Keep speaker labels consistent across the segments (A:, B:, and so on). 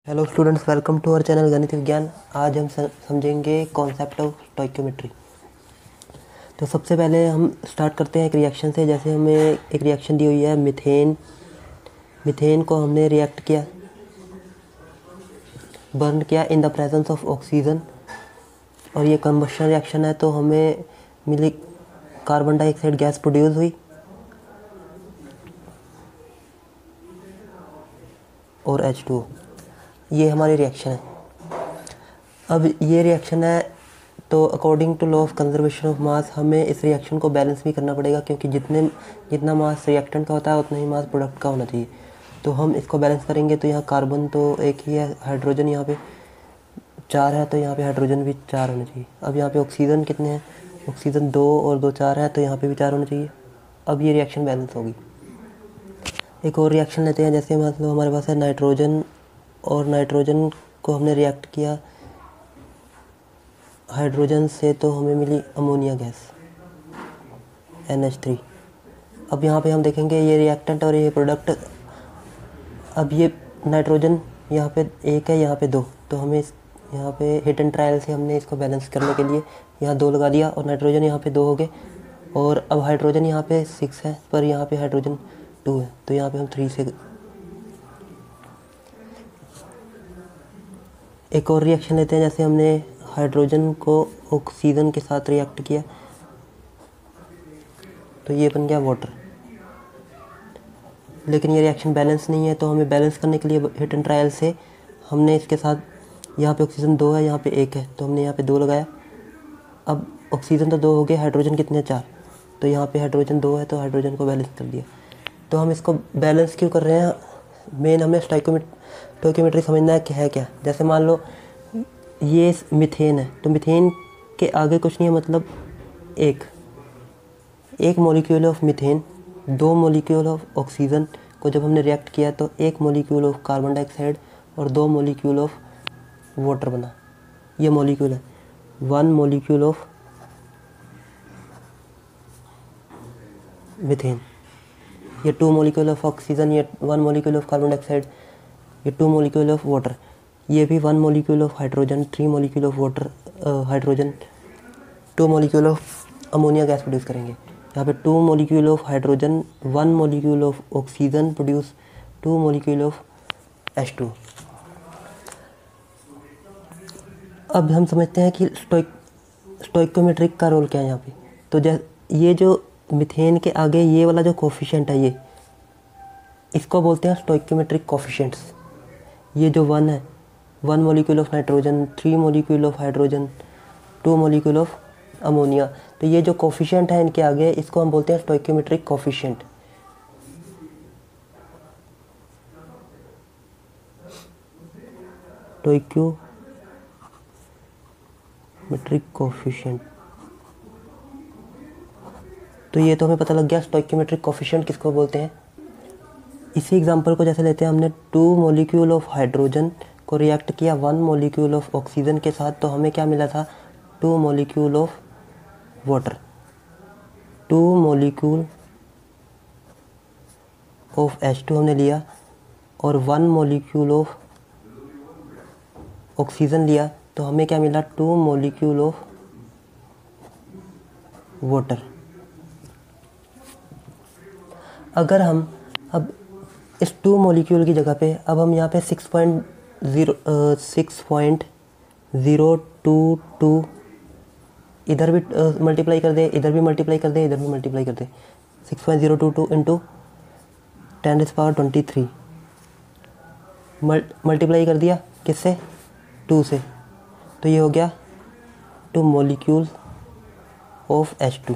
A: Hello students, welcome to our channel Ganit Vigyan. आज हम समझेंगे कॉन्सेप्ट ऑफ स्टोइकियोमेट्री। तो सबसे पहले हम स्टार्ट करते हैं एक रिएक्शन से। जैसे हमें एक रिएक्शन दी हुई है मीथेन को हमने रिएक्ट किया, बर्न किया in the presence of oxygen, और ये कंबशन रिएक्शन है। तो हमें मिली कार्बन डाइऑक्साइड गैस प्रोड्यूस हुई और H2O। ये हमारी रिएक्शन है। अब ये रिएक्शन है तो according to law of conservation of mass हमें इस रिएक्शन को बैलेंस भी करना पड़ेगा, क्योंकि जितना मास रिएक्टेंट का होता है उतना ही मास प्रोडक्ट का होना चाहिए। तो हम इसको बैलेंस करेंगे। तो यहाँ कार्बन तो एक ही है, हाइड्रोजन यहाँ पे 4 है, तो यहाँ पे हाइड्रोजन भी 4 होने चाहिए। अब यहाँ पे ऑक्सीजन कितने हैं? ऑक्सीजन 2 और 2 4 है, तो यहाँ पे भी 4 होने चाहिए। अब ये रिएक्शन बैलेंस होगी। एक और रिएक्शन लेते हैं। जैसे मतलब हमारे पास है नाइट्रोजन, और नाइट्रोजन को हमने रिएक्ट किया हाइड्रोजन से, तो हमें मिली अमोनिया गैस NH3। अब यहाँ पे हम देखेंगे ये रिएक्टेंट और ये प्रोडक्ट। अब ये नाइट्रोजन यहाँ पे 1 है, यहाँ पे 2, तो हमें यहाँ पे हिट एंड ट्रायल से हमने इसको बैलेंस करने के लिए यहाँ 2 लगा दिया, और नाइट्रोजन यहाँ पे 2 हो गए। और अब हाइड्रोजन यहाँ पे 6 है, पर यहाँ पे हाइड्रोजन 2 है, तो यहाँ पे हम 3 से। एक और रिएक्शन लेते हैं। जैसे हमने हाइड्रोजन को ऑक्सीजन के साथ रिएक्ट किया, तो ये बन गया वाटर। लेकिन ये रिएक्शन बैलेंस नहीं है, तो हमें बैलेंस करने के लिए हिट एंड ट्रायल से हमने इसके साथ यहाँ पे ऑक्सीजन 2 है, यहाँ पे 1 है, तो हमने यहाँ पे 2 लगाया। अब ऑक्सीजन तो 2 हो गए, हाइड्रोजन कितने हैं? 4, तो यहाँ पे हाइड्रोजन 2 है, तो हाइड्रोजन को बैलेंस कर दिया। तो हम इसको बैलेंस क्यों कर रहे हैं? मेन हमें स्टोइकियोमेट्री समझना है कि है क्या। जैसे मान लो ये मीथेन है, तो मीथेन के आगे कुछ नहीं है, मतलब एक molecule of methane 2 molecule of oxygen को जब हमने रिएक्ट किया, तो 1 मॉलिक्यूल ऑफ कार्बन डाइऑक्साइड और 2 मॉलिक्यूल ऑफ वाटर बना। ये मॉलिक्यूल है 1 मॉलिक्यूल ऑफ मीथेन, ये 2 मॉलिक्यूल ऑफ ऑक्सीजन, ये 1 मॉलिक्यूल ऑफ कार्बन डाइऑक्साइड, ये 2 मॉलिक्यूल ऑफ वाटर, ये भी 1 molecule of hydrogen, 3 molecule of water hydrogen, 2 molecule of ammonia gas produce करेंगे। यहाँ पे 2 molecule of hydrogen, 1 molecule of oxygen produce 2 molecule of H2। अब हम समझते हैं कि स्टोइकियोमेट्रिक का रोल क्या है यहाँ पे। तो ये जो मीथेन के आगे ये वाला जो कोफिशिएंट है, ये इसको बोलते हैं स्टोइकियोमेट्रिक कोफिशिएंट्स। ये जो 1 है, 1 molecule of nitrogen, 3 molecule of hydrogen, 2 molecule of ammonia, तो ये जो कोफिशिएंट है इनके आगे, इसको हम बोलते हैं स्टोइकियोमेट्रिक कोफिशिएंट। Stoichiometric coefficient. तो ये तो हमें पता लग गया स्टोइकियोमेट्रिक कोफिशिएंट किसको बोलते हैं। इसी एग्जांपल को जैसे लेते हैं, हमने 2 मॉलिक्यूल ऑफ हाइड्रोजन को रिएक्ट किया 1 मॉलिक्यूल ऑफ ऑक्सीजन के साथ, तो हमें क्या मिला था? 2 molecule of water, 2 molecule of H2 हमने लिया, और 1 मॉलिक्यूल ऑफ ऑक्सीजन लिया, तो हमें क्या मिला? 2 मॉलिक्यूल ऑफ वाटर। अगर हम अब इस 2 मॉलिक्यूल की जगह पे अब हम यहाँ पे 6.022 इधर भी मल्टीप्लाई कर दे, इधर भी मल्टीप्लाई कर दे, इधर भी मल्टीप्लाई कर दे। 6.022 इंटू 10⁻23 मल्टीप्लाई कर दिया किससे? 2 से, तो ये हो गया 2 मॉलिक्यूल ऑफ H2।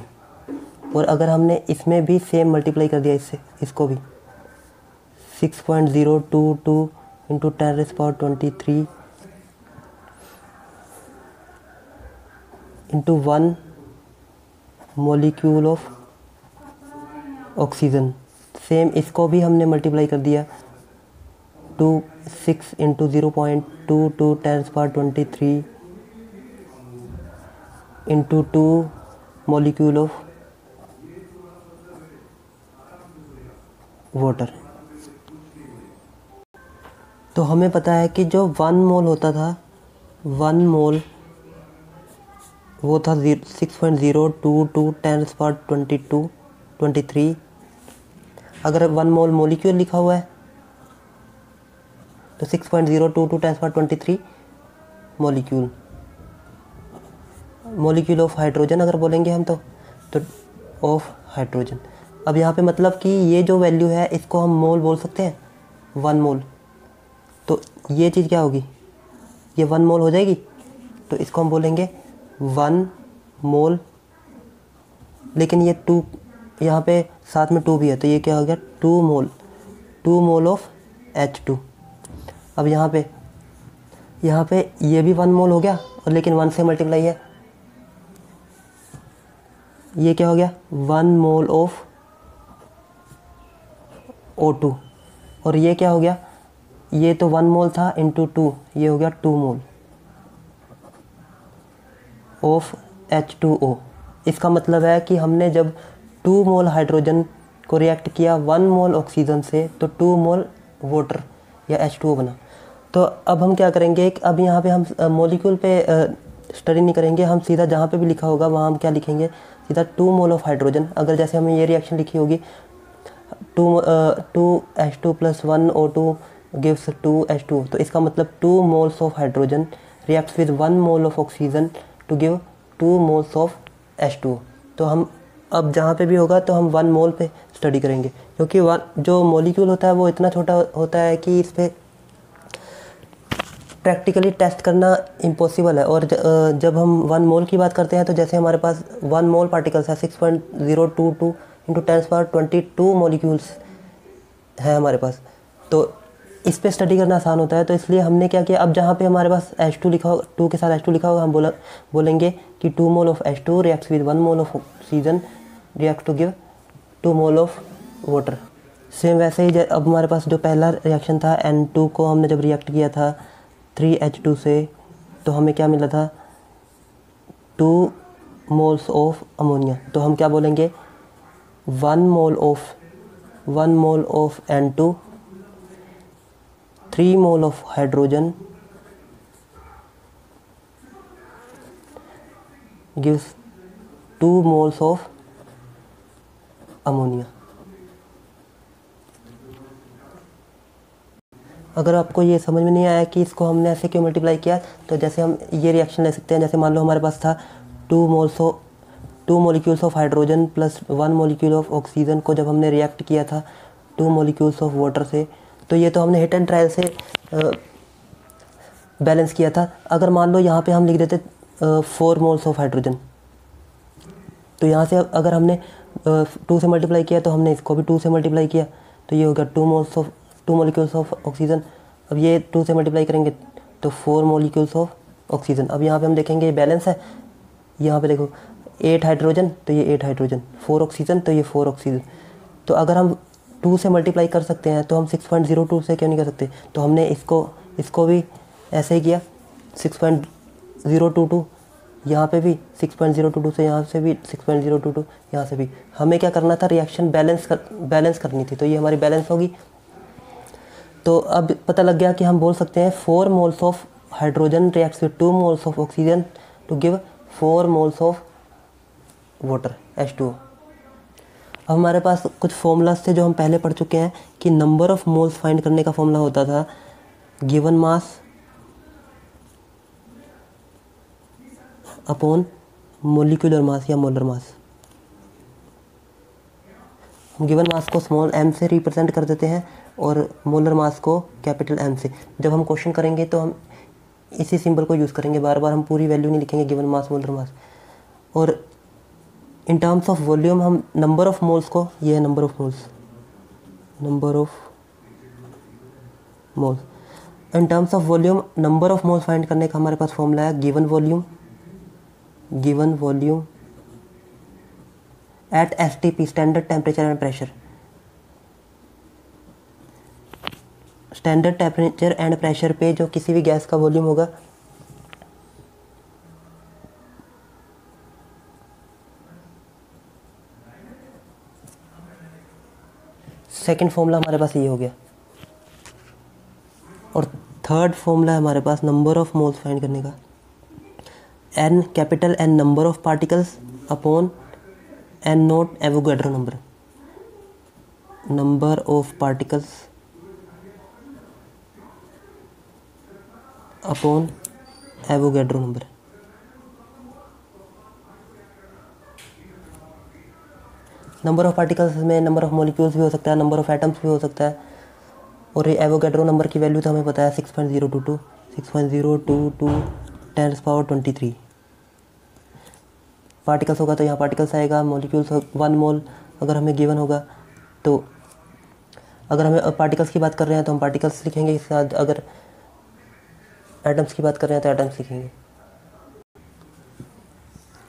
A: और अगर हमने इसमें भी सेम मल्टीप्लाई कर दिया इससे, इसको भी 6.022 into 10⁻23 into 1 molecule of oxygen, same इसको भी हमने मल्टीप्लाई कर दिया 6 into 0.22 10⁻23 into 2 molecule of water. तो हमें पता है कि जो 1 मोल होता था, 1 मोल वो था 6.022 10⁻22 23। अगर 1 मोल मोलिक्यूल लिखा हुआ है तो 6.022 10⁻23 मोलिक्यूल, मोलिक्यूल ऑफ हाइड्रोजन अगर बोलेंगे हम तो ऑफ हाइड्रोजन। अब यहाँ पे मतलब कि ये जो वैल्यू है इसको हम मोल बोल सकते हैं, 1 मोल। तो ये चीज़ क्या होगी, ये 1 मोल हो जाएगी, तो इसको हम बोलेंगे 1 मोल। लेकिन ये 2 यहाँ पे साथ में 2 भी है, तो ये क्या हो गया 2 मोल, 2 मोल ऑफ H2। अब यहाँ पे ये भी 1 मोल हो गया, और लेकिन 1 से मल्टीप्लाई है, ये क्या हो गया 1 मोल ऑफ O2। और ये क्या हो गया, ये तो 1 मोल था इंटू 2, ये हो गया 2 मोल ऑफ H2O। इसका मतलब है कि हमने जब 2 मोल हाइड्रोजन को रिएक्ट किया 1 मोल ऑक्सीजन से, तो 2 मोल वाटर या H2O बना। तो अब हम क्या करेंगे, अब यहाँ पे हम मॉलिक्यूल पे स्टडी नहीं करेंगे, हम सीधा जहाँ पे भी लिखा होगा वहाँ हम क्या लिखेंगे, सीधा 2 मोल ऑफ हाइड्रोजन। अगर जैसे हमें ये रिएक्शन लिखी होगी 2H2 + 1 O2 gives 2H2, तो इसका मतलब 2 moles of hydrogen reacts with 1 mole of oxygen to give 2 moles of H2। तो हम अब जहाँ पे भी होगा तो हम 1 मोल पे स्टडी करेंगे, क्योंकि जो मॉलिक्यूल होता है वो इतना छोटा होता है कि इस पर प्रैक्टिकली टेस्ट करना इम्पॉसिबल है। और जब हम 1 मोल की बात करते हैं तो जैसे हमारे पास 1 मोल पार्टिकल्स है, 6.022 इंटू 10⁻22 मॉलिक्यूल्स है हमारे पास, तो इस पे स्टडी करना आसान होता है। तो इसलिए हमने क्या किया, अब जहाँ पे हमारे पास H2 लिखा होगा, 2 के साथ H2 लिखा होगा, हम बोलेंगे कि 2 mole of H2 reacts with 1 mole of oxygen react to give 2 mole of water. Same वैसे ही अब हमारे पास जो पहला रिएक्शन था N2 को हमने जब रिएक्ट किया था 3H2 से, तो हमें क्या मिला था 2 मोल्स ऑफ अमोनिया। तो हम क्या बोलेंगे 1 mole of N2, 3 mole of hydrogen gives 2 moles of ammonia. अगर आपको ये समझ में नहीं आया कि इसको हमने ऐसे क्यों मल्टीप्लाई किया, तो जैसे हम ये रिएक्शन ले सकते हैं। जैसे मान लो हमारे पास था 2 molecules of hydrogen plus 1 molecule of oxygen को जब हमने रिएक्ट किया था 2 मोलिक्यूल्स ऑफ वाटर से, तो ये तो हमने हिट एंड ट्रायल से बैलेंस किया था। अगर मान लो यहाँ पे हम लिख देते 4 मोल्स ऑफ हाइड्रोजन, तो यहाँ से अगर हमने 2 से मल्टीप्लाई किया तो हमने इसको भी 2 से मल्टीप्लाई किया, तो ये होगा 2 मोलिक्यूल्स ऑफ ऑक्सीजन। अब ये 2 से मल्टीप्लाई करेंगे तो 4 मोलिक्यूल्स ऑफ ऑक्सीजन। अब यहाँ पे हम देखेंगे ये बैलेंस है, यहाँ पे देखो 8 हाइड्रोजन तो ये 8 हाइड्रोजन, 4 ऑक्सीजन तो ये 4 ऑक्सीजन। तो अगर हम 2 से मल्टीप्लाई कर सकते हैं तो हम 6.02 से क्यों नहीं कर सकते। तो हमने इसको भी ऐसे ही किया 6.022, यहाँ पे भी 6.022 से, यहाँ से भी 6.022, यहाँ से भी। हमें क्या करना था, रिएक्शन बैलेंस करनी थी, तो ये हमारी बैलेंस होगी। तो अब पता लग गया कि हम बोल सकते हैं 4 moles of hydrogen reacts with 2 moles of oxygen to give 4 moles of water H2O। अब हमारे पास कुछ फॉर्मूलाज थे जो हम पहले पढ़ चुके हैं कि नंबर ऑफ मोल्स फाइंड करने का फॉर्मूला होता था given mass upon molecular mass या मोलर मास। हम गिवन मास को स्मॉल m से रिप्रेजेंट कर देते हैं और मोलर मास को कैपिटल M से। जब हम क्वेश्चन करेंगे तो हम इसी सिंबल को यूज़ करेंगे, बार बार हम पूरी वैल्यू नहीं लिखेंगे गिवन मास मोलर मास। और इन टर्म्स ऑफ वॉल्यूम हम नंबर ऑफ मोल्स को, ये है number of moles, in terms of volume number of moles find करने का हमारे पास फॉर्मूला है given volume at STP standard temperature and pressure. Standard temperature and pressure पे जो किसी भी गैस का वॉल्यूम होगा सेकंड फॉर्मूला हमारे पास ये हो गया। और थर्ड फॉर्मूला है हमारे पास नंबर ऑफ मोल्स फाइंड करने का, N capital N number of particles upon N naught Avogadro number, number of particles upon Avogadro number. Number of particles में नंबर ऑफ मॉलिक्यूल्स भी हो सकता है, नंबर ऑफ एटम्स भी हो सकता है, और ये एवोगैड्रो नंबर की वैल्यू तो हमें पता है 6.022 6.022 10⁻23। पार्टिकल्स होगा तो यहाँ पार्टिकल्स आएगा, मॉलिक्यूल्स 1 मोल अगर हमें गिवन होगा तो अगर हमें पार्टिकल्स की बात कर रहे हैं तो हम पार्टिकल्स लिखेंगे, इसके साथ अगर एटम्स की बात कर रहे हैं तो एटम्स लिखेंगे।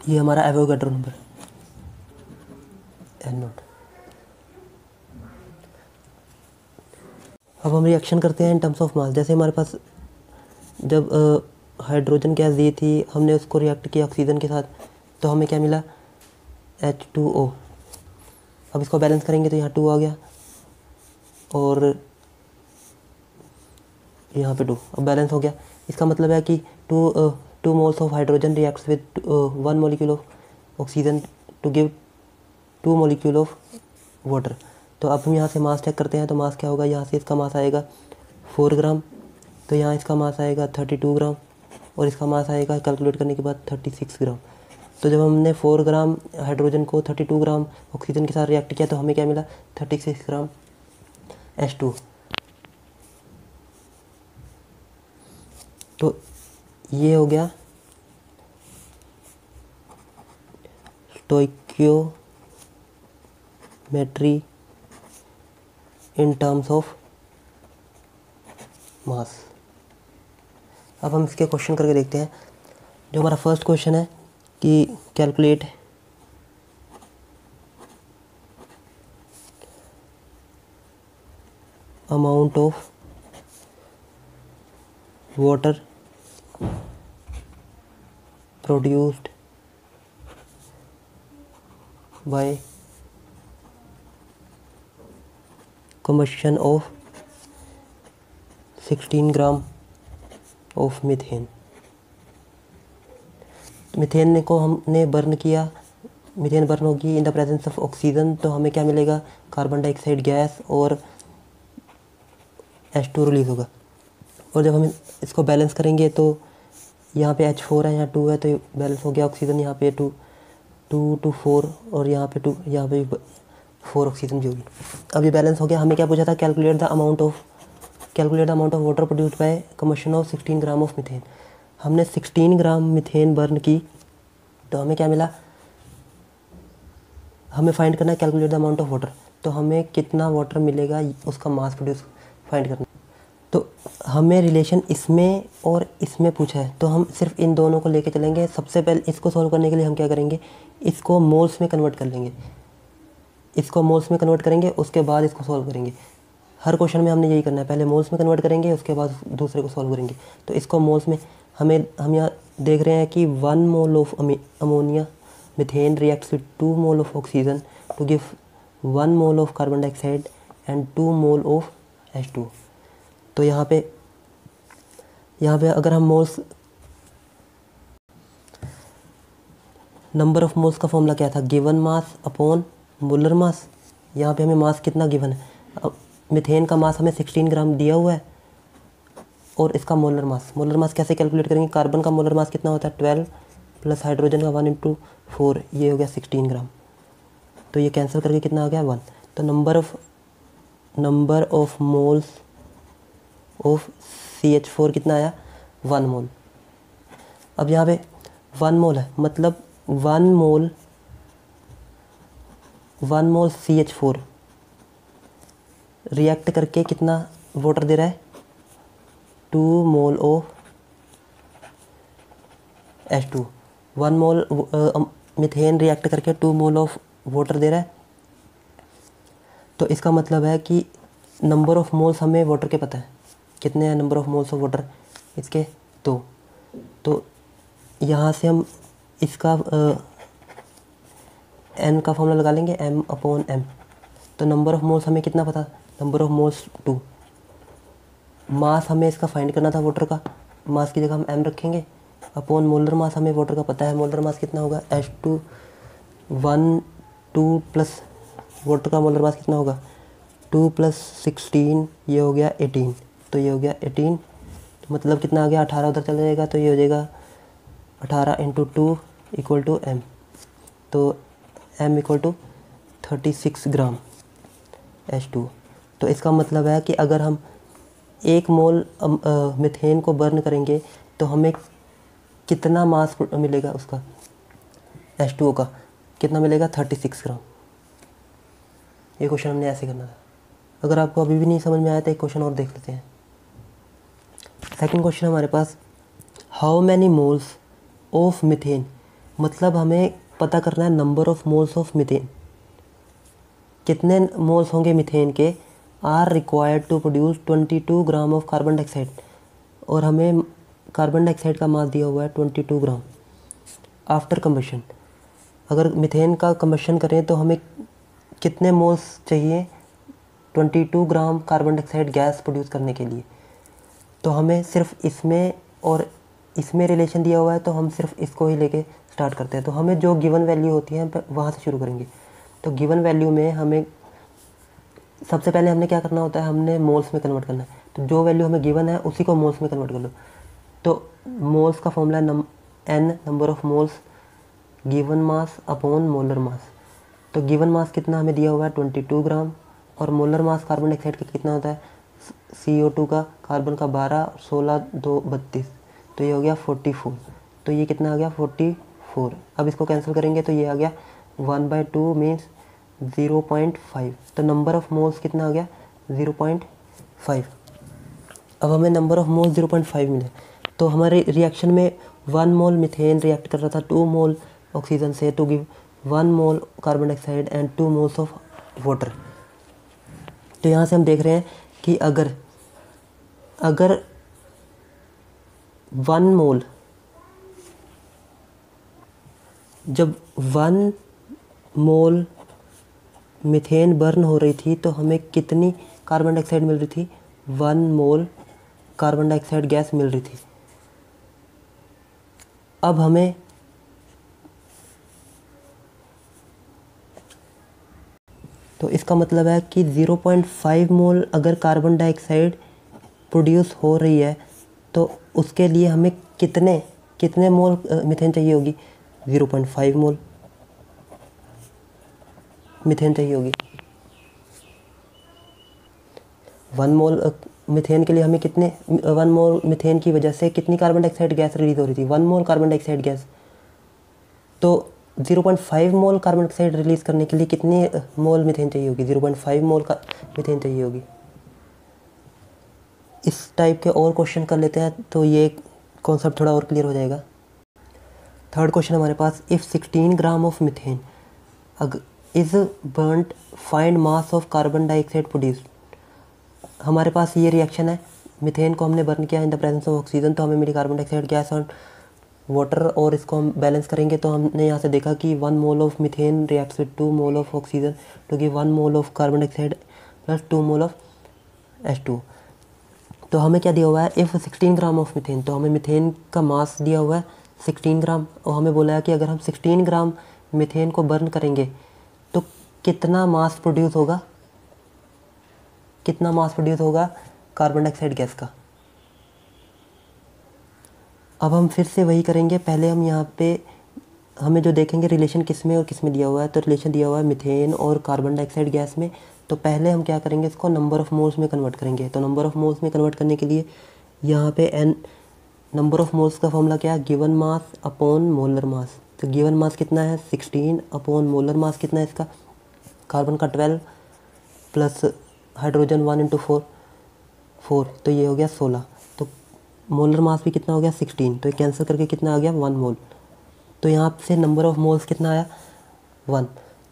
A: ये हमारा एवोगैड्रो नंबर एन नॉट। अब हम रिएक्शन करते हैं इन टर्म्स ऑफ मास। जैसे हमारे पास जब हाइड्रोजन गैस दी थी, हमने उसको रिएक्ट किया ऑक्सीजन के साथ, तो हमें क्या मिला H2O। अब इसको बैलेंस करेंगे तो यहाँ 2 आ गया और यहाँ पे 2, अब बैलेंस हो गया। इसका मतलब है कि two moles of hydrogen reacts with 1 molecule of oxygen to give 2 molecule of water. तो अब हम यहाँ से मास चेक करते हैं, तो मास क्या होगा, यहाँ से इसका मास आएगा 4 ग्राम, तो यहाँ इसका मास आएगा 32 ग्राम और इसका मास आएगा कैलकुलेट करने के बाद 36 ग्राम। तो जब हमने 4 ग्राम हाइड्रोजन को 32 ग्राम ऑक्सीजन के साथ रिएक्ट किया तो हमें क्या मिला 36 ग्राम H2। तो ये हो गया stoichiometry in terms of mass. अब हम इसके क्वेश्चन करके देखते हैं। जो हमारा फर्स्ट क्वेश्चन है कि calculate amount of water produced by combustion of 16 gram of methane. Methane को हमने बर्न किया, मीथेन बर्न होगी in the presence of oxygen, तो हमें क्या मिलेगा कार्बन डाइऑक्साइड गैस और H2 रिलीज होगा। और जब हम इसको बैलेंस करेंगे तो यहाँ पे H4 है, यहाँ 2 है, तो बैलेंस हो गया ऑक्सीजन, यहाँ पे 2 to 4 और यहाँ पे 2, यहाँ पे 4 ऑक्सीजन भी होगी। अब ये बैलेंस हो गया। हमें क्या पूछा था calculate the amount of water produced by combustion of 16 gram of methane. हमने 16 ग्राम मीथेन बर्न की, तो हमें क्या मिला, हमें फाइंड करना है calculate the amount of water, तो हमें कितना वाटर मिलेगा उसका मास प्रोड्यूस फाइंड करना। तो हमें रिलेशन इसमें और इसमें पूछा है, तो हम सिर्फ इन दोनों को लेके चलेंगे। सबसे पहले इसको सॉल्व करने के लिए हम क्या करेंगे, इसको मोल्स में कन्वर्ट कर लेंगे, इसको मोल्स में कन्वर्ट करेंगे, उसके बाद इसको सॉल्व करेंगे। हर क्वेश्चन में हमने यही करना है, पहले मोल्स में कन्वर्ट करेंगे, उसके बाद दूसरे को सॉल्व करेंगे। तो इसको मोल्स में हम यहाँ देख रहे हैं कि 1 mole of ammonia methane reacts with 2 mole of oxygen to give 1 mole of carbon dioxide and 2 mole of H2। तो यहाँ पे अगर हम मोल्स, नंबर ऑफ मोल्स का फॉर्मूला क्या था, given mass upon molar mass. यहाँ पे हमें मास कितना गिवन है, अब मीथेन का मास हमें 16 ग्राम दिया हुआ है और इसका मोलर मास कैसे कैलकुलेट करेंगे, कार्बन का मोलर मास कितना होता है 12 प्लस हाइड्रोजन का 1 × 4, ये हो गया 16 ग्राम। तो ये कैंसिल करके कितना आ गया 1। तो number of moles of CH4 कितना आया 1 मोल। अब यहाँ पे 1 मोल है, मतलब 1 मोल CH4 रिएक्ट करके कितना वाटर दे रहा है 2 mole of H2। 1 mole methane react करके 2 मोल ऑफ वाटर दे रहा है। तो इसका मतलब है कि नंबर ऑफ मोल्स हमें वाटर के पता है, कितने हैं number of moles of water इसके 2। तो यहाँ से हम इसका n का फॉर्मूला लगा लेंगे m/m। तो नंबर ऑफ मोल्स हमें कितना पता, नंबर ऑफ मोल्स 2, मास हमें इसका फाइंड करना था वाटर का, मास की जगह हम m रखेंगे अपॉन मोलर मास हमें वाटर का पता है, मोलर मास कितना होगा H2 1 2 प्लस वाटर का मोलर मास कितना होगा 2 + 16 ये हो गया 18, तो ये हो गया 18, तो मतलब कितना आ गया 18 उधर चला जाएगा तो ये हो जाएगा 18 × 2 = m, तो m = 36 ग्राम H2। तो इसका मतलब है कि अगर हम 1 मोल मीथेन को बर्न करेंगे तो हमें कितना मास मिलेगा, उसका H2O का कितना मिलेगा 36 ग्राम। ये क्वेश्चन हमने ऐसे करना था। अगर आपको अभी भी नहीं समझ में आया तो एक क्वेश्चन और देख लेते हैं। सेकंड क्वेश्चन हमारे पास, how many moles of methane, मतलब हमें पता करना है number of moles of methane, कितने मोल्स होंगे मीथेन के, are required to produce 22 gram of carbon dioxide, और हमें कार्बन डाइऑक्साइड का मास दिया हुआ है 22 ग्राम आफ्टर कम्बशन। अगर मीथेन का कम्बशन करें तो हमें कितने मोल्स चाहिए 22 gram carbon dioxide gas produce करने के लिए। तो हमें सिर्फ इसमें और इसमें रिलेशन दिया हुआ है तो हम सिर्फ इसको ही लेके स्टार्ट करते हैं। तो हमें जो गिवन वैल्यू होती है वहाँ से शुरू करेंगे। तो गिवन वैल्यू में हमें सबसे पहले हमने क्या करना होता है, हमने मोल्स में कन्वर्ट करना है। तो जो वैल्यू हमें गिवन है उसी को मोल्स में कन्वर्ट कर लो। तो मोल्स का formula n number of moles given mass upon molar मास। तो गिवन मास कितना हमें दिया हुआ है 22 ग्राम, और मोलर मास कार्बन डाइऑक्साइड का कितना होता है CO2 का, कार्बन का 12, 16 2 32, तो ये हो गया 44। तो ये कितना आ गया 44। अब इसको कैंसिल करेंगे तो ये आ गया 1/2 मीन्स 0.5। तो नंबर ऑफ मोल्स कितना आ गया 0.5। अब हमें नंबर ऑफ मोल्स 0.5 मिले। तो हमारे रिएक्शन में 1 मोल मीथेन रिएक्ट कर रहा था 2 मोल ऑक्सीजन से to give 1 mole carbon dioxide and 2 moles of water. तो यहाँ से हम देख रहे हैं कि अगर 1 मोल, जब 1 मोल मीथेन बर्न हो रही थी तो हमें कितनी कार्बन डाइऑक्साइड मिल रही थी 1 मोल कार्बन डाइऑक्साइड गैस मिल रही थी। अब हमें तो इसका मतलब है कि 0.5 मोल अगर कार्बन डाइऑक्साइड प्रोड्यूस हो रही है तो उसके लिए हमें कितने मोल मीथेन चाहिए होगी 0.5 मोल मीथेन चाहिए होगी। 1 मोल मीथेन के लिए हमें 1 मोल मीथेन की वजह से कितनी कार्बन डाइऑक्साइड गैस रिलीज हो रही थी 1 मोल कार्बन डाइऑक्साइड गैस। तो 0.5 मोल कार्बन डाइऑक्साइड रिलीज करने के लिए कितनी मोल मीथेन चाहिए होगी 0.5 मोल का मीथेन चाहिए होगी। इस टाइप के और क्वेश्चन कर लेते हैं तो ये कॉन्सेप्ट थोड़ा और क्लियर हो जाएगा। थर्ड क्वेश्चन हमारे पास, if 16 gram of methane is burned find mass of carbon dioxide produced. हमारे पास ये रिएक्शन है, मीथेन को हमने बर्न किया in the presence of oxygen, तो हमें मिली कार्बन डाइऑक्साइड गैस और वाटर, और इसको हम बैलेंस करेंगे तो हमने यहाँ से देखा कि 1 mole of methane reacts with 2 mole of oxygen to give 1 mole of carbon dioxide plus 2 mole of H2। तो हमें क्या दिया हुआ है, इफ़ 16 ग्राम ऑफ मीथेन, तो हमें मीथेन का मास दिया हुआ है 16 ग्राम, और हमें बोला है कि अगर हम 16 ग्राम मीथेन को बर्न करेंगे तो कितना मास प्रोड्यूस होगा, कार्बन डाइऑक्साइड गैस का। अब हम फिर से वही करेंगे, पहले हम यहाँ पे हमें जो देखेंगे रिलेशन किस में और किस में दिया हुआ है, तो रिलेशन दिया हुआ है मीथेन और कार्बन डाइऑक्साइड गैस में। तो पहले हम क्या करेंगे, इसको नंबर ऑफ़ मोल्स में कन्वर्ट करेंगे। तो नंबर ऑफ़ मोल्स में कन्वर्ट करने के लिए यहाँ पे n नंबर ऑफ़ मोल्स का फॉर्मूला क्या है, गिवन मास अपॉन मोलर मास। तो गिवन मास कितना है 16 अपॉन मोलर मास कितना है इसका, कार्बन का 12 प्लस हाइड्रोजन 1 × 4, तो ये हो गया 16। तो मोलर मास भी कितना हो गया 16, तो ये कैंसिल करके कितना आ गया 1 मोल। तो यहाँ से नंबर ऑफ़ मोल्स कितना आया 1।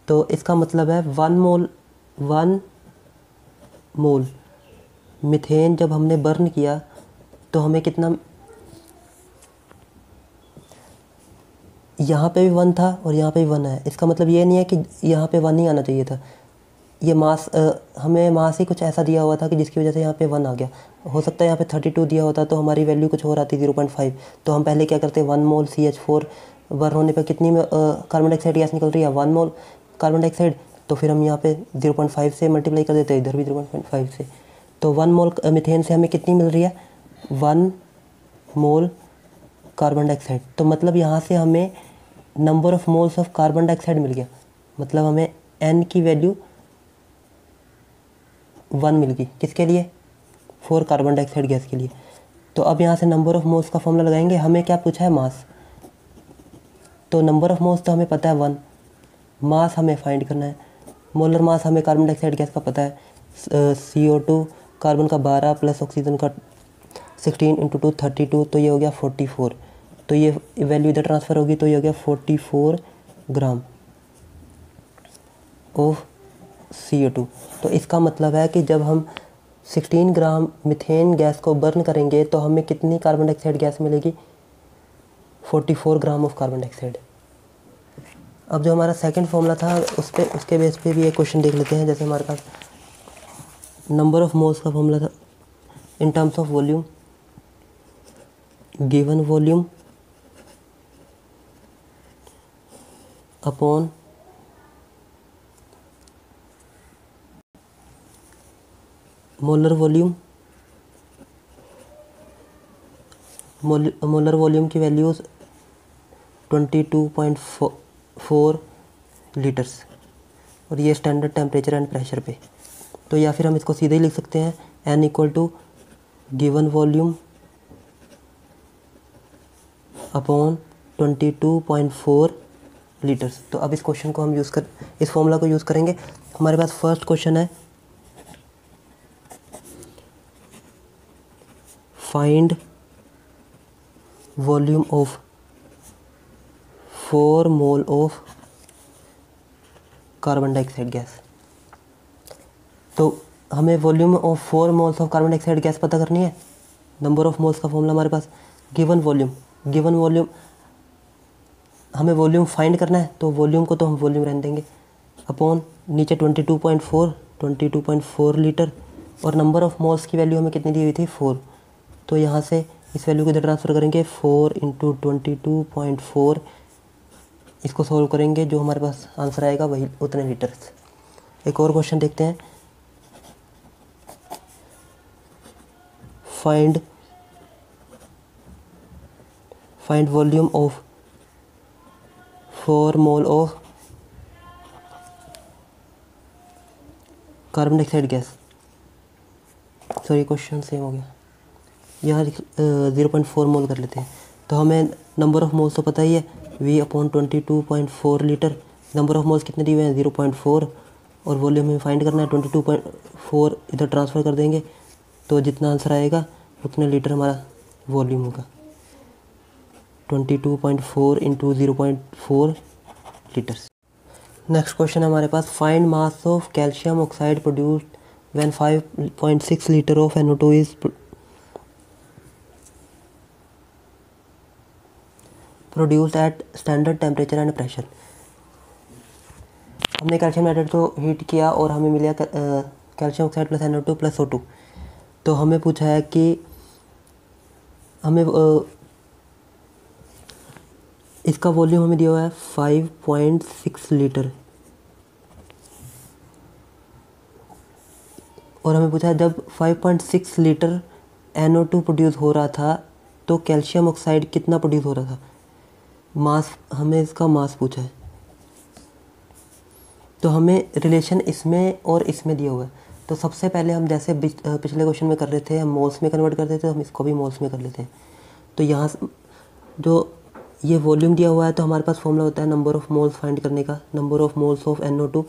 A: तो इसका मतलब है 1 मोल मीथेन जब हमने बर्न किया तो हमें कितना, यहाँ पे भी 1 था और यहाँ पे भी 1 है। इसका मतलब ये नहीं है कि यहाँ पे 1 ही आना चाहिए था, ये मास हमें मास ही कुछ ऐसा दिया हुआ था कि जिसकी वजह से यहाँ पे 1 आ गया। हो सकता है यहाँ पे 32 दिया होता तो हमारी वैल्यू कुछ और आती 0.5। तो हम पहले क्या करते हैं, 1 मोल CH4 बर्न होने पर कितनी कार्बन डाइऑक्साइड गैस निकल रही है, 1 मोल कार्बन डाइऑक्साइड। तो फिर हम यहाँ पे 0.5 से मल्टीप्लाई कर देते हैं, इधर भी 0.5 से। तो 1 मोल मीथेन से हमें कितनी मिल रही है, 1 मोल कार्बन डाइऑक्साइड। तो मतलब यहाँ से हमें number of moles of carbon dioxide मिल गया, मतलब हमें N की वैल्यू 1 मिल गई। किसके लिए, फॉर कार्बन डाइऑक्साइड गैस के लिए। तो अब यहाँ से नंबर ऑफ मोल्स का फॉर्मूला लगाएंगे। हमें क्या पूछा है, मास। तो नंबर ऑफ मोल्स तो हमें पता है 1, मास हमें फाइंड करना है। मोलर मास हमें कार्बन डाइऑक्साइड गैस का पता है, CO2 कार्बन का 12 प्लस ऑक्सीजन का 16 इंटू 2 32, तो ये हो गया 44। तो ये वैल्यू इधर ट्रांसफ़र होगी, तो ये हो गया 44 ग्राम ऑफ CO2। तो इसका मतलब है कि जब हम 16 ग्राम मीथेन गैस को बर्न करेंगे तो हमें कितनी कार्बन डाइऑक्साइड गैस मिलेगी, 44 ग्राम ऑफ कार्बन डाइऑक्साइड। अब जो हमारा सेकंड फॉर्मूला था उसके बेस पे भी एक क्वेश्चन देख लेते हैं। जैसे हमारे पास नंबर ऑफ मोल्स का फॉर्मूला था in terms of volume, given volume upon molar volume. Molar volume की वैल्यूज़ 22.4 लीटर्स, और ये स्टैंडर्ड टेम्परेचर एंड प्रेशर पे। तो या फिर हम इसको सीधे ही लिख सकते हैं, N equal to given volume upon 22.4 litres. तो अब इस क्वेश्चन को हम इस फॉर्मूला को यूज़ करेंगे। हमारे पास फर्स्ट क्वेश्चन है, find volume of 4 mole of carbon dioxide gas. तो हमें volume of 4 moles of carbon dioxide gas पता करनी है। नंबर ऑफ मोल्स का फॉर्मूला हमारे पास गिवन वॉल्यूम हमें वॉल्यूम फाइंड करना है, तो वॉल्यूम को तो हम वॉल्यूम रहने देंगे, अपॉन नीचे 22.4 लीटर, और नंबर ऑफ मोल्स की वैल्यू हमें कितनी दी हुई थी, 4। तो यहाँ से इस वैल्यू को इधर ट्रांसफ़र करेंगे, 4 इंटू 22.4, इसको सॉल्व करेंगे, जो हमारे पास आंसर आएगा वही उतने लीटर्स। एक और क्वेश्चन देखते हैं, find volume of 4 mole of carbon dioxide gas. Sorry, question same हो गया, यहाँ 0.4 मोल कर लेते हैं। तो हमें नंबर ऑफ मोल्स तो पता ही है, V upon 22.4 litre. Number of moles कितने दिए हुए हैं, 0.4, और वॉल्यूम हमें फाइंड करना है 22.4, इधर ट्रांसफ़र कर देंगे, तो जितना आंसर आएगा उतने लीटर हमारा वॉल्यूम होगा। 22.4 इंटू 0.4 लीटर्स। नेक्स्ट क्वेश्चन हमारे पास, find mass of calcium oxide produced when 5.6 litre of NO2 is produced at standard temperature and pressure. हमने कैल्शियम नाइट्रेट को हीट किया और हमें मिला calcium oxide plus NO2 plus O2। तो हमें पूछा है कि हमें इसका वॉल्यूम हमें दिया हुआ है 5.6 लीटर, और हमें पूछा है जब 5.6 लीटर NO2 प्रोड्यूस हो रहा था तो कैल्शियम ऑक्साइड कितना प्रोड्यूस हो रहा था। मास, हमें इसका मास पूछा है, तो हमें रिलेशन इसमें और इसमें दिया हुआ है। तो सबसे पहले हम जैसे पिछले क्वेश्चन में कर रहे थे, हम मोल्स में कन्वर्ट करते थे, हम इसको भी मोल्स में कर लेते हैं। तो यहाँ जो ये वॉल्यूम दिया हुआ है, तो हमारे पास फॉर्मूला होता है नंबर ऑफ मोल्स फाइंड करने का, number of moles of NO2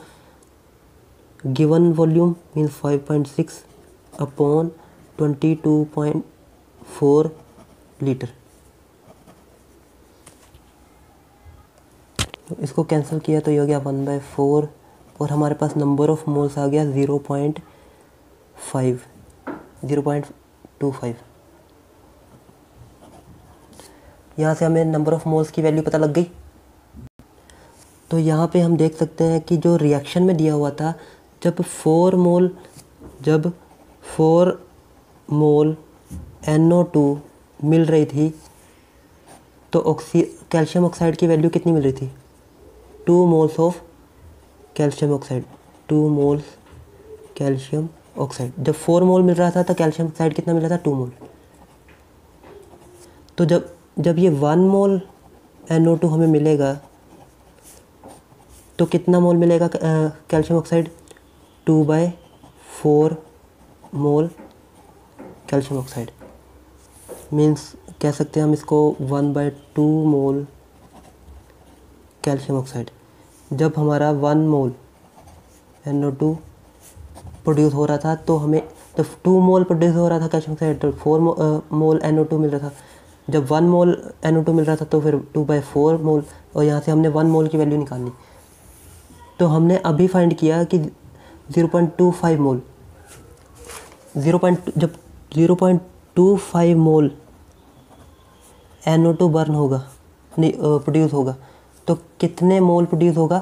A: given volume means 5.6 upon 22.4 litre. तो इसको कैंसिल किया तो ये हो गया 1/4, और हमारे पास नंबर ऑफ मोल्स आ गया 0.25। यहाँ से हमें नंबर ऑफ मोल्स की वैल्यू पता लग गई। तो यहाँ पे हम देख सकते हैं कि जो रिएक्शन में दिया हुआ था जब 4 मोल NO2 मिल रही थी तो कैल्शियम ऑक्साइड की वैल्यू कितनी मिल रही थी? 2 moles of calcium oxide, 2 moles calcium oxide. जब 4 मोल मिल रहा था तो कैल्शियम ऑक्साइड कितना मिल रहा था? 2 मोल। तो जब ये 1 मोल NO2 हमें मिलेगा तो कितना मोल मिलेगा कैल्शियम ऑक्साइड? 2/4 मोल कैल्शियम ऑक्साइड। मीन्स कह सकते हैं हम इसको 1/2 मोल कैल्शियम ऑक्साइड। जब हमारा 1 मोल NO2 प्रोड्यूस हो रहा था तो हमें, जब 2 मोल प्रोड्यूस हो रहा था कैल्शियम ऑक्साइड तो 4 मोल NO2 मिल रहा था। जब 1 मोल NO2 मिल रहा था तो फिर 2/4 मोल, और यहाँ से हमने 1 मोल की वैल्यू निकालनी। तो हमने अभी फाइंड किया कि 0.25 मोल, जब 0.25 मोल NO2 बर्न होगा, नहीं प्रोड्यूस होगा, तो कितने मोल प्रोड्यूस होगा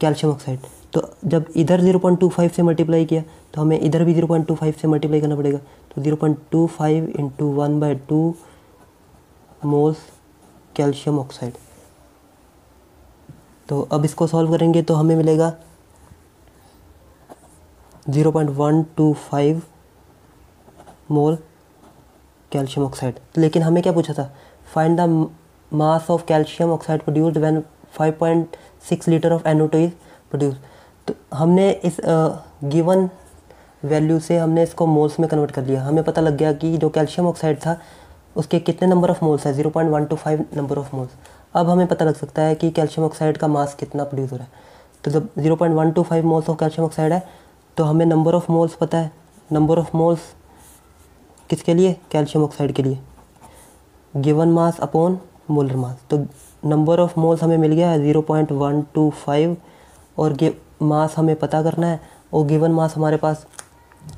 A: कैल्शियम ऑक्साइड? तो जब इधर 0.25 से मल्टीप्लाई किया तो हमें इधर भी 0.25 से मल्टीप्लाई करना पड़ेगा। तो 0.25 इंटू 1/2 मोल्स कैल्शियम ऑक्साइड। तो अब इसको सॉल्व करेंगे तो हमें मिलेगा 0.125 मोल कैल्शियम ऑक्साइड। लेकिन हमें क्या पूछा था? Find the mass of calcium oxide produced when 5.6 litre of NO2 is produce. तो हमने इस गिवन वैल्यू से हमने इसको मोल्स में कन्वर्ट कर लिया। हमें पता लग गया कि जो कैल्शियम ऑक्साइड था उसके कितने नंबर ऑफ मोल्स है? 0.125 नंबर ऑफ मोल्स। अब हमें पता लग सकता है कि कैल्शियम ऑक्साइड का मास कितना प्रोड्यूस हो रहा है। तो जब 0.125 मोल्स ऑफ कैल्शियम ऑक्साइड है तो हमें नंबर ऑफ मोल्स पता है। नंबर ऑफ मोल्स किसके लिए? कैल्शियम ऑक्साइड के लिए, गिवन मास अपॉन मोलर मास। तो नंबर ऑफ मोल्स हमें मिल गया है 0.125 और मास हमें पता करना है, और गिवन मास हमारे पास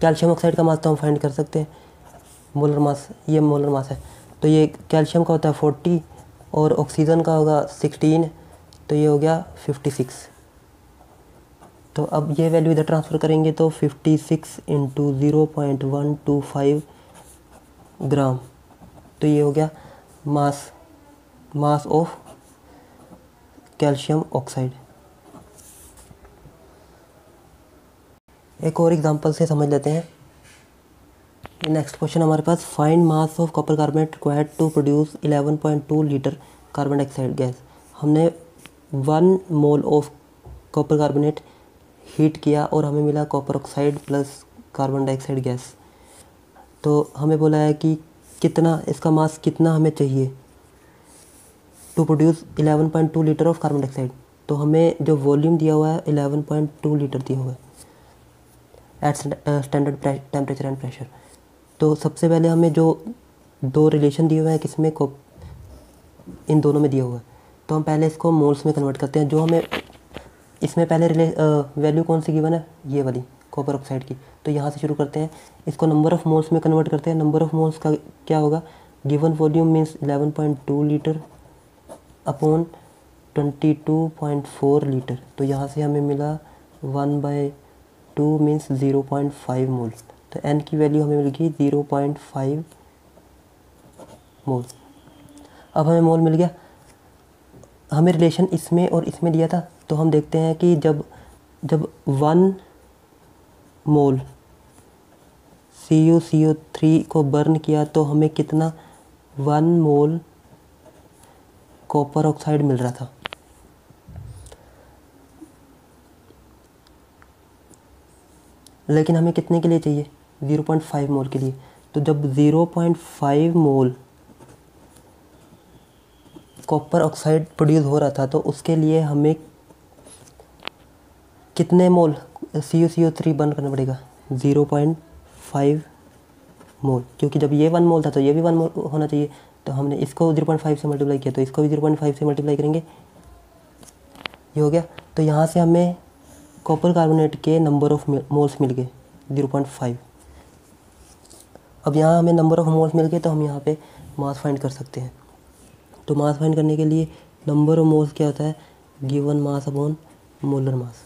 A: कैल्शियम ऑक्साइड का मास तो हम फाइंड कर सकते हैं, मोलर मास, ये मोलर मास है। तो ये कैल्शियम का होता है 40 और ऑक्सीजन का होगा 16, तो ये हो गया 56। तो अब ये वैल्यू इधर ट्रांसफ़र करेंगे तो 56 इंटू 0.125 ग्राम, तो ये हो गया मास ऑफ कैल्शियम ऑक्साइड। एक और एग्जांपल से समझ लेते हैं। नेक्स्ट क्वेश्चन हमारे पास, find mass of copper carbonate required to produce 11.2 litre carbon dioxide gas. हमने 1 mole of copper carbonate heat किया और हमें मिला copper oxide plus carbon dioxide gas. तो हमें बोला है कि कितना इसका मास कितना हमें चाहिए to produce 11.2 litre of carbon dioxide. तो हमें जो वॉल्यूम दिया हुआ है 11.2 लीटर दिया हुआ है at standard temperature and pressure. तो सबसे पहले हमें जो दो रिलेशन दिए हुए हैं किसमें इन दोनों में दिया हुआ है, तो हम पहले इसको मोल्स में कन्वर्ट करते हैं। जो हमें इसमें पहले वैल्यू कौन सी गिवन है? ये वाली कॉपर ऑक्साइड की। तो यहाँ से शुरू करते हैं, इसको नंबर ऑफ़ मोल्स में कन्वर्ट करते हैं। नंबर ऑफ़ मोल्स का क्या होगा? Given volume means 11.2 litre upon 22.4 litre. तो यहाँ से हमें मिला 1/2 मीन्स 0.5 मोल। तो n की वैल्यू हमें मिल गई 0.5 मोल। अब हमें मोल मिल गया। हमें रिलेशन इसमें और इसमें दिया था, तो हम देखते हैं कि जब 1 मोल CuCO3 को बर्न किया तो हमें कितना 1 मोल कॉपर ऑक्साइड मिल रहा था। लेकिन हमें कितने के लिए चाहिए? 0.5 मोल के लिए। तो जब 0.5 मोल कॉपर ऑक्साइड प्रोड्यूस हो रहा था तो उसके लिए हमें कितने मोल CuCO3 बर्न करना पड़ेगा? 0.5 मोल, क्योंकि जब ये 1 मोल था तो ये भी 1 मोल होना चाहिए। तो हमने इसको 0.5 से मल्टीप्लाई किया तो इसको भी 0.5 से मल्टीप्लाई करेंगे, ये हो गया। तो यहाँ से हमें कॉपर कार्बोनेट के नंबर ऑफ मोल्स मिल गए 0.5। अब यहाँ हमें नंबर ऑफ मोल्स मिल गए तो हम यहाँ पे मास फाइंड कर सकते हैं। तो मास फाइंड करने के लिए नंबर ऑफ मोल्स क्या होता है? गिवन मास अपॉन मोलर मास।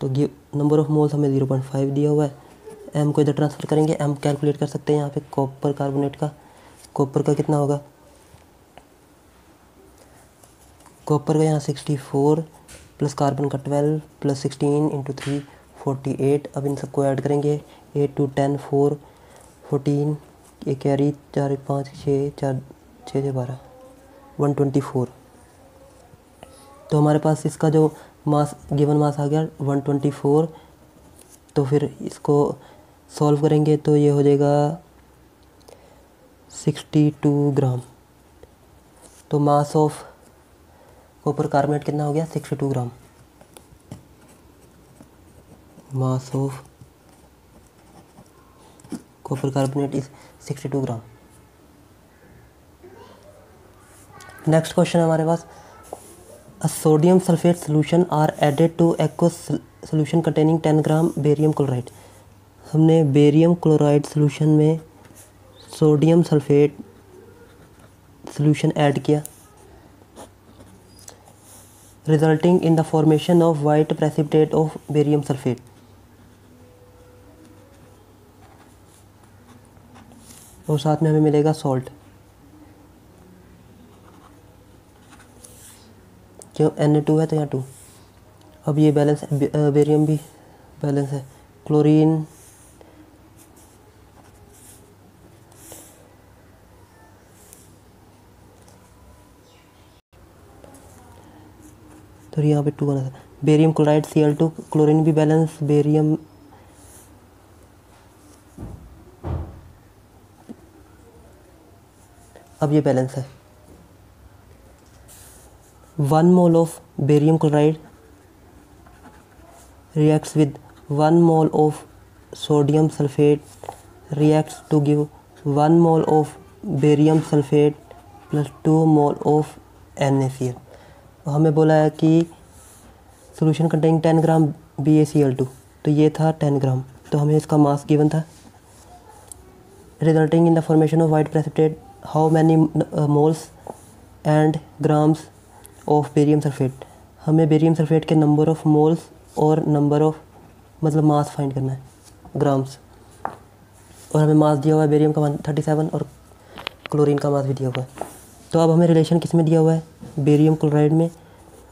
A: तो नंबर ऑफ मोल्स हमें 0.5 दिया हुआ है। एम को इधर ट्रांसफ़र करेंगे, एम कैलकुलेट कर सकते हैं यहाँ पे कॉपर कार्बोनेट का। कॉपर का कितना होगा, कॉपर का यहाँ 64 प्लस कार्बन का 12 प्लस 16 इंटू 3 48। अब इन सबको ऐड करेंगे, 8 2 10 4 14, ये कैरी 4 5 6 4 6 12 124। तो हमारे पास इसका जो मास गिवन मास आ गया 124। तो फिर इसको सॉल्व करेंगे तो ये हो जाएगा 62 ग्राम। तो मास ऑफ कॉपर कार्बोनेट कितना हो गया, 62 gram. Mass of copper carbonate is 62 gram. Next question है हमारे पास, a sodium sulphate solution are added to aqueous solution containing 10 gram barium chloride. हमने बेरियम क्लोराइड सोल्यूशन में सोडियम सल्फेट सोल्यूशन ऐड किया, resulting in the formation of white precipitate of barium sulphate. और साथ में हमें मिलेगा सॉल्ट। क्यों, Na2 है तो यहाँ 2। अब ये बैलेंस, बेरियम भी बैलेंस है। क्लोरीन तो यहाँ पे 2 बना था। बेरियम क्लोराइड Cl2, क्लोरीन भी बैलेंस, बेरियम अब ये बैलेंस है। 1 mole of barium chloride reacts with 1 mole of sodium sulfate reacts to give 1 mole of barium sulfate plus 2 mole of NaCl। हमें बोला है कि सोल्यूशन कंटेनिंग 10 ग्राम BaCl2, तो ये था 10 ग्राम, तो हमें इसका मास गिवन था। Resulting in the formation of white precipitate, how many moles and grams of barium sulphate. हमें बेरियम सल्फेट के नंबर ऑफ मोल्स और नंबर ऑफ मतलब मास फाइंड करना है, ग्राम्स। और हमें मास दिया हुआ है बेरियम का 137 और क्लोरीन का मास भी दिया हुआ है। तो अब हमें रिलेशन किस में दिया हुआ है, बेरियम क्लोराइड में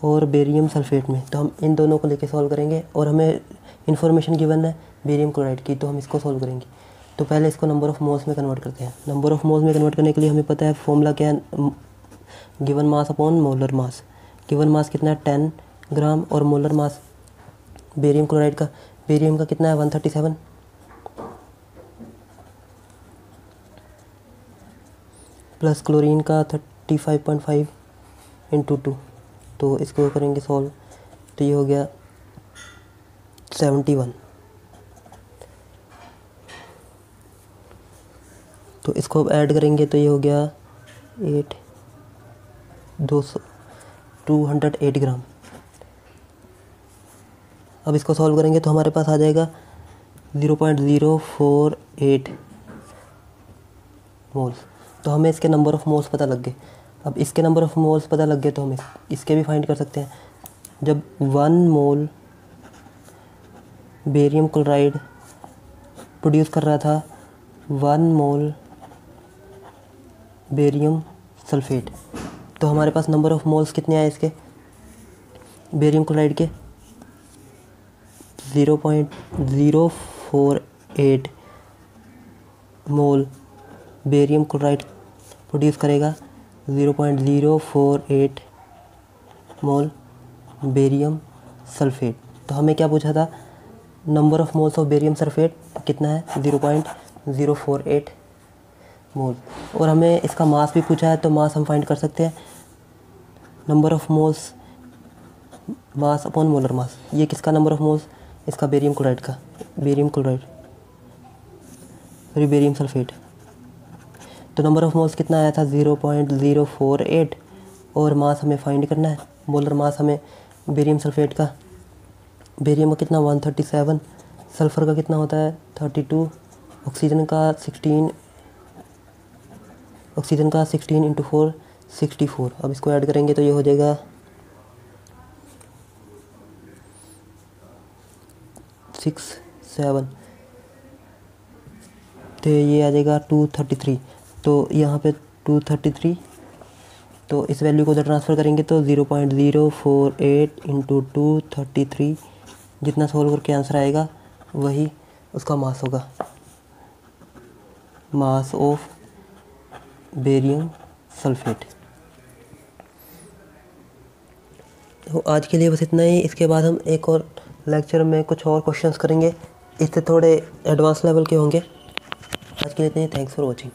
A: और बेरियम सल्फेट में। तो हम इन दोनों को लेके सॉल्व करेंगे और हमें इन्फॉर्मेशन गिवन है बेरियम क्लोराइड की, तो हम इसको सॉल्व करेंगे। तो पहले इसको नंबर ऑफ़ मोल्स में कन्वर्ट करते हैं। नंबर ऑफ़ मोल्स में कन्वर्ट करने के लिए हमें पता है फॉर्मूला क्या है, गिवन मास अपॉन मोलर मास। गिवन मास कितना है 10 ग्राम और मोलर मास बेरियम क्लोराइड का, बेरियम का कितना है 137 प्लस क्लोरीन का 35.5 इंटू 2। तो इसको करेंगे सॉल्व, तो ये हो गया 71। तो इसको अब ऐड करेंगे तो ये हो गया 208 ग्राम। अब इसको सॉल्व करेंगे तो हमारे पास आ जाएगा 0.048 मोल्स। तो हमें इसके नंबर ऑफ़ मोल्स पता लग गए। अब इसके नंबर ऑफ़ मोल्स पता लग गए तो हम इसके भी फाइंड कर सकते हैं। जब 1 मोल बेरियम क्लोराइड प्रोड्यूस कर रहा था 1 मोल बेरियम सल्फेट, तो हमारे पास नंबर ऑफ़ मोल्स कितने आए इसके बेरियम क्लोराइड के 0.048 मोल बेरियम क्लोराइड प्रोड्यूस करेगा 0.048 मोल बेरियम सल्फेट। तो हमें क्या पूछा था, number of moles of barium sulphate कितना है 0.048 मोल। और हमें इसका मास भी पूछा है, तो मास हम फाइंड कर सकते हैं number of moles mass upon molar मास। ये किसका नंबर ऑफ़ मोल्स, इसका बेरियम क्लोराइड का, बेरियम क्लोराइड बेरियम सल्फेट। तो नंबर ऑफ़ मोल्स कितना आया था 0.048 और मास हमें फाइंड करना है, मोलर मास हमें बेरियम सल्फेट का, बेरियम का कितना 137, सल्फ़र का कितना होता है 32, ऑक्सीजन का 16 इंटू 4 64। अब इसको ऐड करेंगे तो ये हो जाएगा 0.67, तो ये आ जाएगा 233। तो यहाँ पे 233, तो इस वैल्यू को उधर ट्रांसफ़र करेंगे तो 0.048 इंटू 233, जितना सोल्व करके आंसर आएगा वही उसका मास होगा, मास ऑफ बेरियम सल्फेट। तो आज के लिए बस इतना ही। इसके बाद हम एक और लेक्चर में कुछ और क्वेश्चंस करेंगे, इससे थोड़े एडवांस लेवल के होंगे। आज के लिए इतना ही। Thanks for watching.